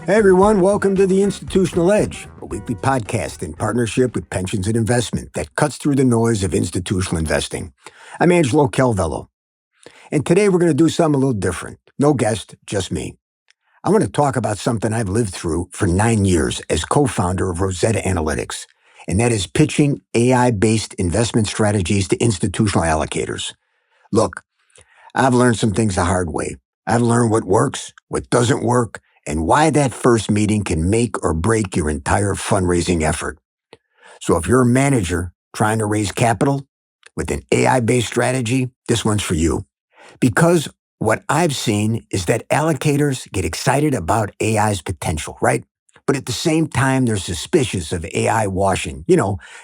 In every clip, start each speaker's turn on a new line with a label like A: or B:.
A: Hey everyone, welcome to The Institutional Edge, a weekly podcast in partnership with Pensions and Investment that cuts through the noise of institutional investing. I'm Angelo Calvello, and today we're going to do something a little different. No guest, just me. I want to talk about something I've lived through for 9 years as co-founder of Rosetta Analytics, and that is pitching AI-based investment strategies to institutional allocators. Look, I've learned some things the hard way. I've learned what works, what doesn't work, and why that first meeting can make or break your entire fundraising effort. So if you're a manager trying to raise capital with an AI-based strategy, this one's for you. Because what I've seen is that allocators get excited about AI's potential, right? But at the same time, they're suspicious of AI washing.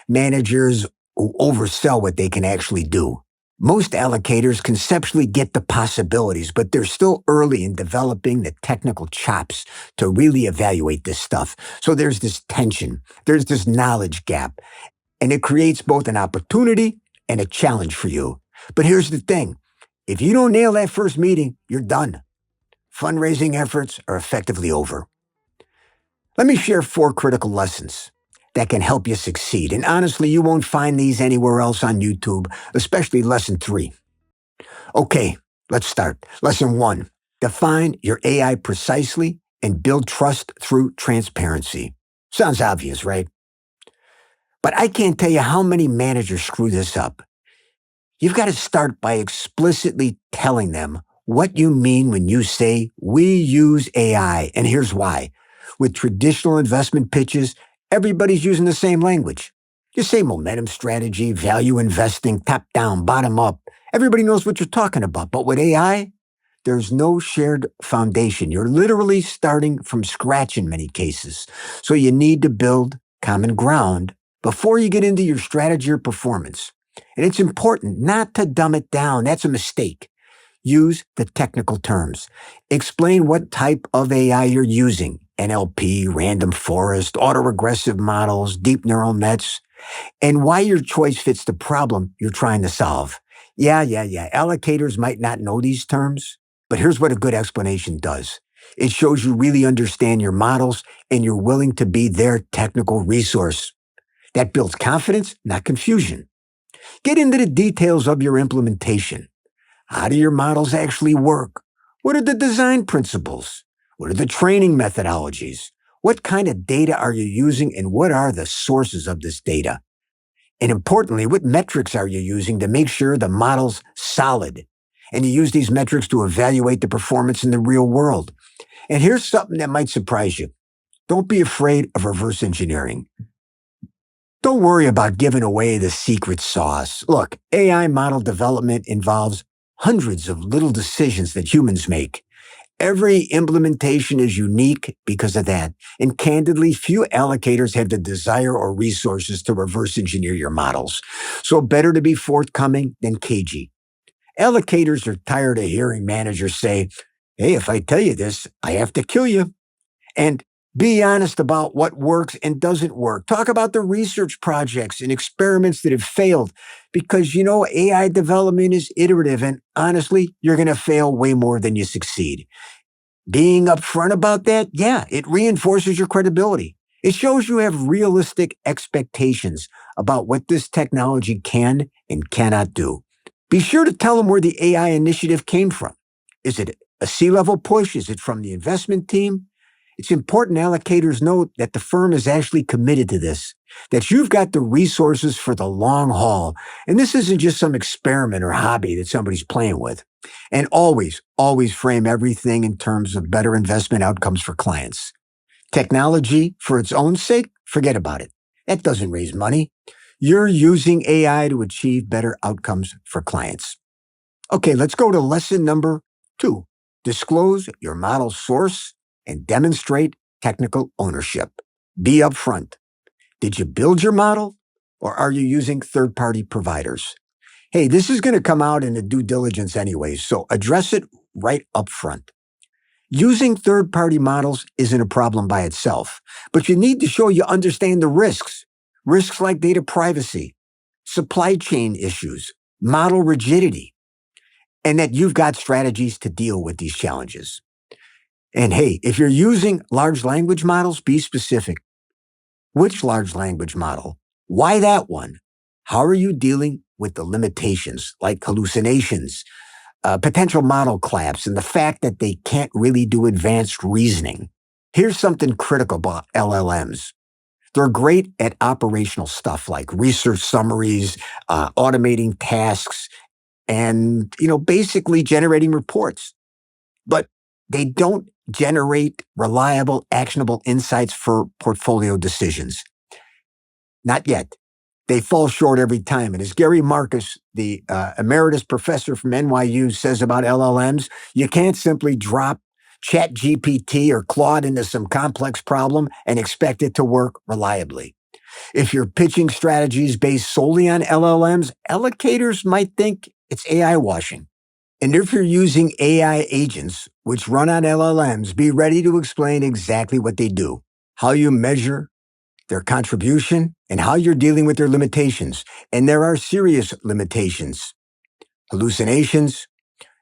A: Managers who oversell what they can actually do. Most allocators conceptually get the possibilities, but they're still early in developing the technical chops to really evaluate this stuff. So there's this tension, there's this knowledge gap, and it creates both an opportunity and a challenge for you. But here's the thing. If you don't nail that first meeting, you're done. Fundraising efforts are effectively over. Let me share 4 critical lessons that can help you succeed. And honestly, you won't find these anywhere else on YouTube, especially lesson 3. Okay, let's start. Lesson 1, define your AI precisely and build trust through transparency. Sounds obvious, right? But I can't tell you how many managers screw this up. You've got to start by explicitly telling them what you mean when you say, we use AI, and here's why. With traditional investment pitches, everybody's using the same language. You say momentum strategy, value investing, top down, bottom up. Everybody knows what you're talking about. But with AI, there's no shared foundation. You're literally starting from scratch in many cases. So you need to build common ground before you get into your strategy or performance. And it's important not to dumb it down. That's a mistake. Use the technical terms. Explain what type of AI you're using. NLP, random forest, autoregressive models, deep neural nets, and why your choice fits the problem you're trying to solve. Yeah. Allocators might not know these terms, but here's what a good explanation does. It shows you really understand your models and you're willing to be their technical resource. That builds confidence, not confusion. Get into the details of your implementation. How do your models actually work? What are the design principles? What are the training methodologies? What kind of data are you using and what are the sources of this data? And importantly, what metrics are you using to make sure the model's solid? And you use these metrics to evaluate the performance in the real world. And here's something that might surprise you. Don't be afraid of reverse engineering. Don't worry about giving away the secret sauce. Look, AI model development involves hundreds of little decisions that humans make. Every implementation is unique because of that. And candidly, few allocators have the desire or resources to reverse engineer your models. So better to be forthcoming than cagey. Allocators are tired of hearing managers say, hey, if I tell you this, I have to kill you. And be honest about what works and doesn't work. Talk about the research projects and experiments that have failed because, AI development is iterative and honestly, you're going to fail way more than you succeed. Being upfront about that, it reinforces your credibility. It shows you have realistic expectations about what this technology can and cannot do. Be sure to tell them where the AI initiative came from. Is it a C-level push? Is it from the investment team? It's important allocators know that the firm is actually committed to this, that you've got the resources for the long haul. And this isn't just some experiment or hobby that somebody's playing with. And always frame everything in terms of better investment outcomes for clients. Technology for its own sake, forget about it. That doesn't raise money. You're using AI to achieve better outcomes for clients. Okay, let's go to lesson number 2. Disclose your model source and demonstrate technical ownership. Be upfront. Did you build your model or are you using third-party providers? Hey, this is going to come out in the due diligence anyway, so address it right up front. Using third-party models isn't a problem by itself, but you need to show you understand the risks. Risks like data privacy, supply chain issues, model rigidity, and that you've got strategies to deal with these challenges. And hey, if you're using large language models, be specific. Which large language model? Why that one? How are you dealing with the limitations like hallucinations, potential model collapse, and the fact that they can't really do advanced reasoning? Here's something critical about LLMs. They're great at operational stuff like research summaries, automating tasks, and basically generating reports. But they don't generate reliable, actionable insights for portfolio decisions. Not yet. They fall short every time. And as Gary Marcus, the emeritus professor from NYU, says about LLMs, you can't simply drop ChatGPT or Claude into some complex problem and expect it to work reliably. If you're pitching strategies based solely on LLMs, allocators might think it's AI washing. And if you're using AI agents, which run on LLMs, be ready to explain exactly what they do, how you measure their contribution, and how you're dealing with their limitations. And there are serious limitations: hallucinations,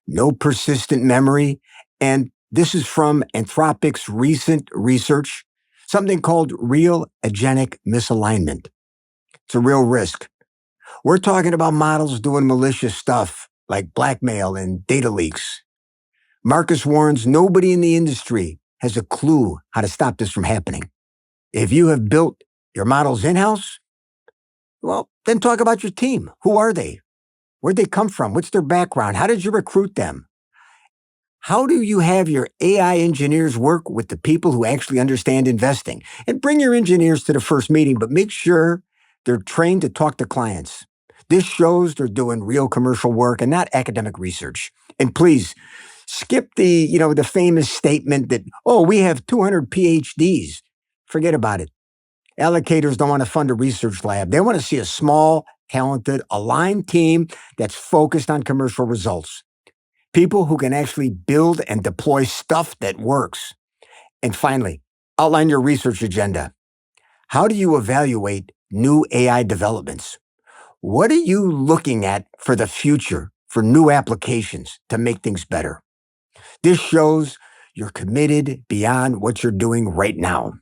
A: no persistent memory. And this is from Anthropic's recent research, something called real agenic misalignment. It's a real risk. We're talking about models doing malicious stuff like blackmail and data leaks. Marcus warns nobody in the industry has a clue how to stop this from happening. If you have built your models in-house, well, then talk about your team. Who are they? Where'd they come from? What's their background? How did you recruit them? How do you have your AI engineers work with the people who actually understand investing? And bring your engineers to the first meeting, but make sure they're trained to talk to clients. This shows they're doing real commercial work and not academic research. And please skip the famous statement that, oh, we have 200 PhDs. Forget about it. Allocators don't want to fund a research lab. They want to see a small, talented, aligned team that's focused on commercial results. People who can actually build and deploy stuff that works. And finally, outline your research agenda. How do you evaluate new AI developments? What are you looking at for the future, for new applications to make things better? This shows you're committed beyond what you're doing right now.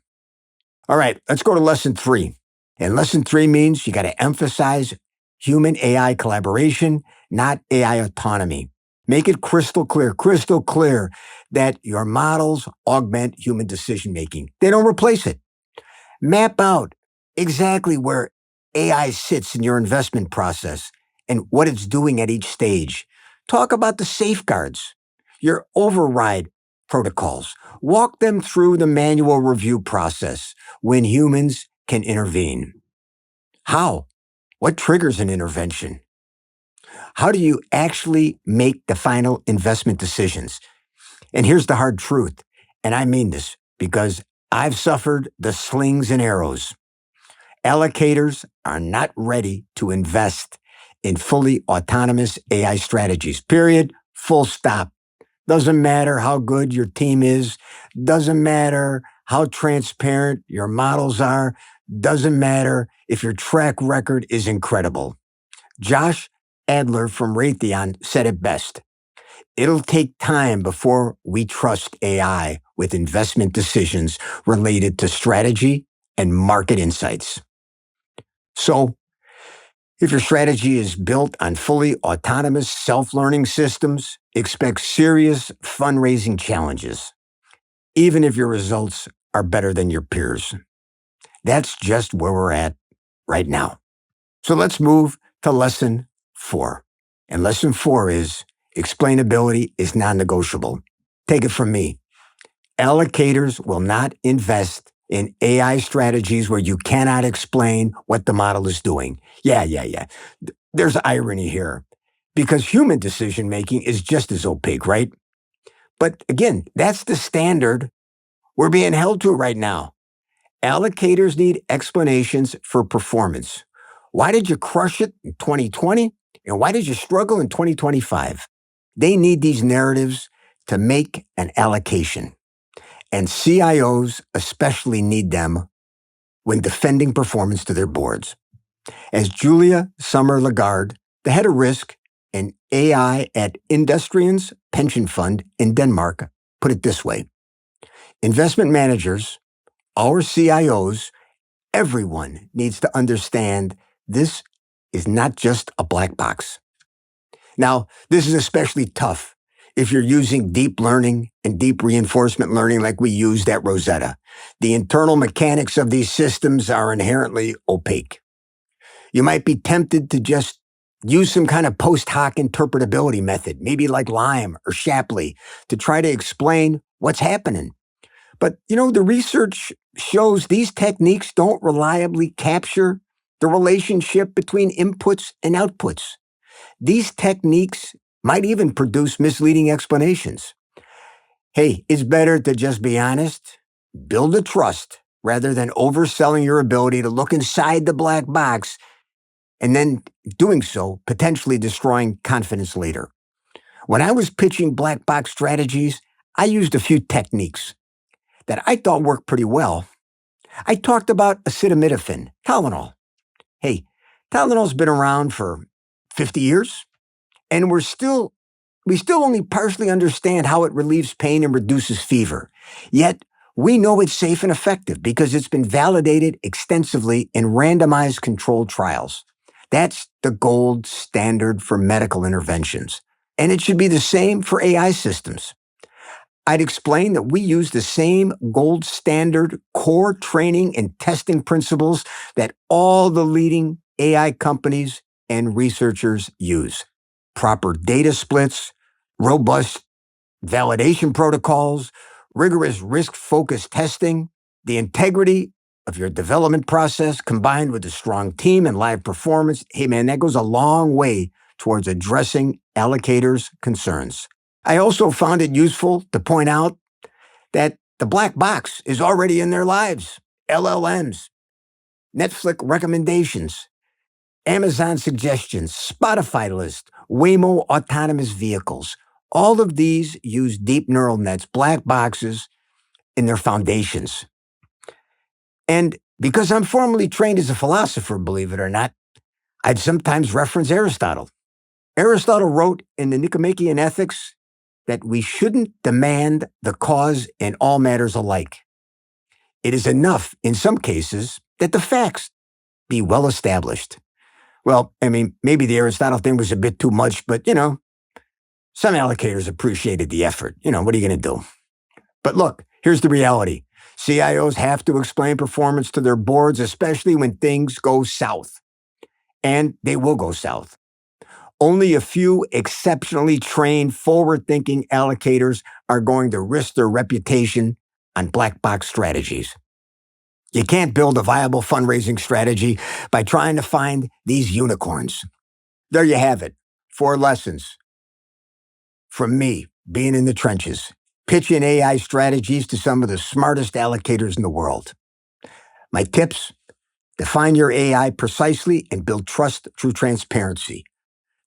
A: All right, let's go to lesson 3. And lesson 3 means you got to emphasize human AI collaboration, not AI autonomy. Make it crystal clear that your models augment human decision making. They don't replace it. Map out exactly where AI sits in your investment process and what it's doing at each stage. Talk about the safeguards, your override protocols. Walk them through the manual review process when humans can intervene. How? What triggers an intervention? How do you actually make the final investment decisions? And here's the hard truth, and I mean this because I've suffered the slings and arrows. Allocators are not ready to invest in fully autonomous AI strategies, period, full stop. Doesn't matter how good your team is, doesn't matter how transparent your models are, doesn't matter if your track record is incredible. Josh Adler from Raytheon said it best. It'll take time before we trust AI with investment decisions related to strategy and market insights. So, if your strategy is built on fully autonomous self-learning systems, expect serious fundraising challenges, even if your results are better than your peers. That's just where we're at right now. So let's move to lesson 4. And lesson 4 is explainability is non-negotiable. Take it from me. Allocators will not invest in AI strategies where you cannot explain what the model is doing. Yeah. There's irony here because human decision making is just as opaque, right? But again, that's the standard we're being held to right now. Allocators need explanations for performance. Why did you crush it in 2020? And why did you struggle in 2025? They need these narratives to make an allocation. And CIOs especially need them when defending performance to their boards. As Julia Summer Lagarde, the head of risk and AI at Industriens Pension Fund in Denmark, put it this way: investment managers, our CIOs, everyone needs to understand this is not just a black box. Now, this is especially tough if you're using deep learning and deep reinforcement learning like we used at Rosetta. The internal mechanics of these systems are inherently opaque. You might be tempted to just use some kind of post hoc interpretability method, maybe like Lime or Shapley, to try to explain what's happening. But, the research shows these techniques don't reliably capture the relationship between inputs and outputs. These techniques might even produce misleading explanations. Hey, it's better to just be honest, build a trust, rather than overselling your ability to look inside the black box and then doing so, potentially destroying confidence later. When I was pitching black box strategies, I used a few techniques that I thought worked pretty well. I talked about acetaminophen, Tylenol. Hey, Tylenol's been around for 50 years, and we still only partially understand how it relieves pain and reduces fever. Yet, we know it's safe and effective because it's been validated extensively in randomized controlled trials. That's the gold standard for medical interventions. And it should be the same for AI systems. I'd explain that we use the same gold standard core training and testing principles that all the leading AI companies and researchers use. Proper data splits, robust validation protocols, rigorous risk-focused testing, the integrity of your development process combined with a strong team and live performance. Hey man, that goes a long way towards addressing allocators' concerns. I also found it useful to point out that the black box is already in their lives. LLMs, Netflix recommendations, Amazon suggestions, Spotify list, Waymo autonomous vehicles. All of these use deep neural nets, black boxes, in their foundations. And because I'm formally trained as a philosopher, believe it or not, I'd sometimes reference Aristotle. Aristotle wrote in the Nicomachean Ethics that we shouldn't demand the cause in all matters alike. It is enough, in some cases, that the facts be well established. Well, maybe the Aristotle thing was a bit too much, but, some allocators appreciated the effort. What are you going to do? But look, here's the reality. CIOs have to explain performance to their boards, especially when things go south. And they will go south. Only a few exceptionally trained, forward-thinking allocators are going to risk their reputation on black box strategies. You can't build a viable fundraising strategy by trying to find these unicorns. There you have it. 4 lessons from me, being in the trenches, pitching AI strategies to some of the smartest allocators in the world. My tips: define your AI precisely and build trust through transparency.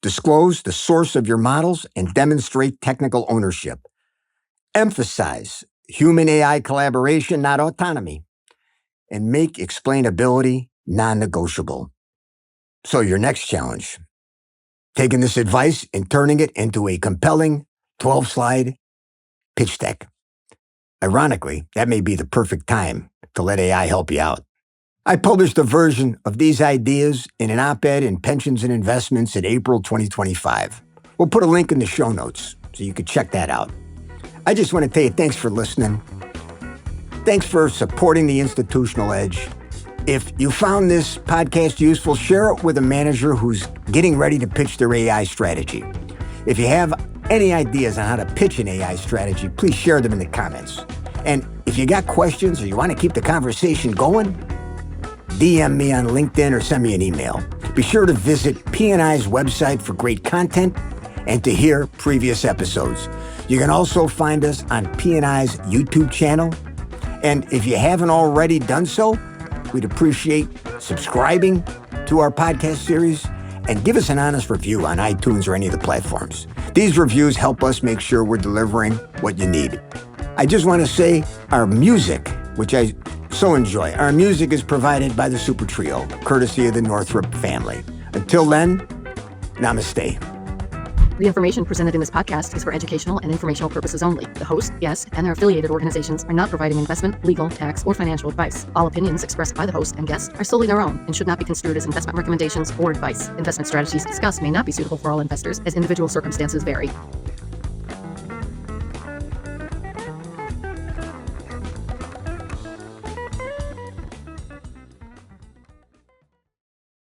A: Disclose the source of your models and demonstrate technical ownership. Emphasize human-AI collaboration, not autonomy. And make explainability non-negotiable. So your next challenge: taking this advice and turning it into a compelling 12-slide pitch deck. Ironically, that may be the perfect time to let AI help you out. I published a version of these ideas in an op-ed in Pensions and Investments in April 2025. We'll put a link in the show notes so you can check that out. I just want to tell you thanks for listening. Thanks for supporting the Institutional Edge. If you found this podcast useful, share it with a manager who's getting ready to pitch their AI strategy. If you have any ideas on how to pitch an AI strategy, please share them in the comments. And if you got questions or you want to keep the conversation going, DM me on LinkedIn or send me an email. Be sure to visit P&I's website for great content and to hear previous episodes. You can also find us on P&I's YouTube channel. And if you haven't already done so, we'd appreciate subscribing to our podcast series and give us an honest review on iTunes or any of the platforms. These reviews help us make sure we're delivering what you need. I just want to say our music, which I so enjoy, our music is provided by the Super Trio, courtesy of the Northrop family. Until then, namaste.
B: The information presented in this podcast is for educational and informational purposes only. The host, guests, and their affiliated organizations are not providing investment, legal, tax, or financial advice. All opinions expressed by the host and guests are solely their own and should not be construed as investment recommendations or advice. Investment strategies discussed may not be suitable for all investors as individual circumstances vary.